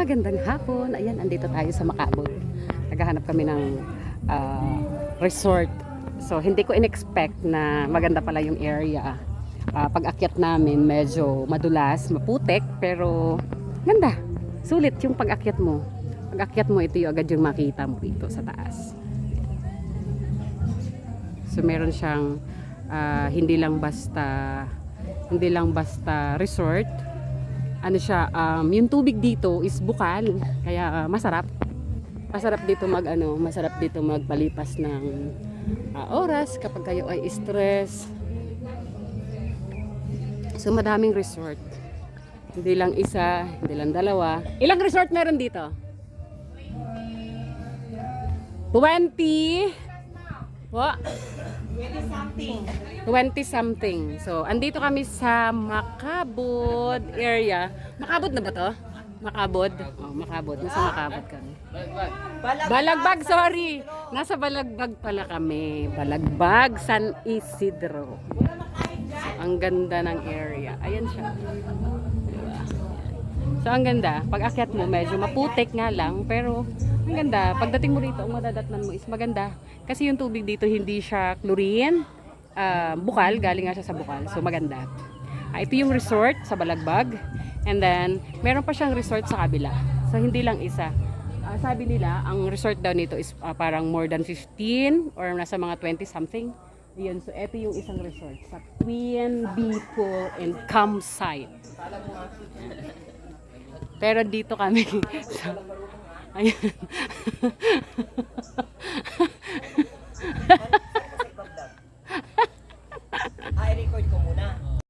Magandang hapon. Ayan, andito tayo sa Macabod. Naghahanap kami ng resort. So, hindi ko in-expect na maganda pala yung area. Pag-akyat namin, medyo madulas, maputik, pero ganda. Sulit yung pag-akyat mo. Pag-akyat mo, ito yung agad yung makita mo dito sa taas. So, meron siyang hindi lang basta resort. Ano siya, yung tubig dito is bukal, kaya masarap dito masarap dito magpalipas ng oras kapag kayo ay stress. So madaming resort, hindi lang isa, hindi lang dalawa. Ilang resort meron dito? 20 what? 20 something. So, andito kami sa Macabod area. Macabod na ba to? Macabod? Oh, Macabod. Nasa Macabod kami. Balagbag, sorry. Nasa Balagbag pala kami. Balagbag, San Isidro. So, ang ganda ng area. Ayan siya. Diba? So, ang ganda. Pag akyat mo, medyo maputik nga lang. Pero, ang ganda. Pagdating mo rito, ang madadatnan mo is maganda. Kasi yung tubig dito, hindi siya chlorine. Bukal, galing nga siya sa bukal. So maganda. Ito yung resort sa Balagbag. And then, meron pa siyang resort sa kabila. So hindi lang isa. Sabi nila, ang resort daw nito is parang more than 15 or nasa mga 20 something. Yun. So ito yung isang resort sa Twin Bee Pool and Campsite. Pero dito kami sa ayan.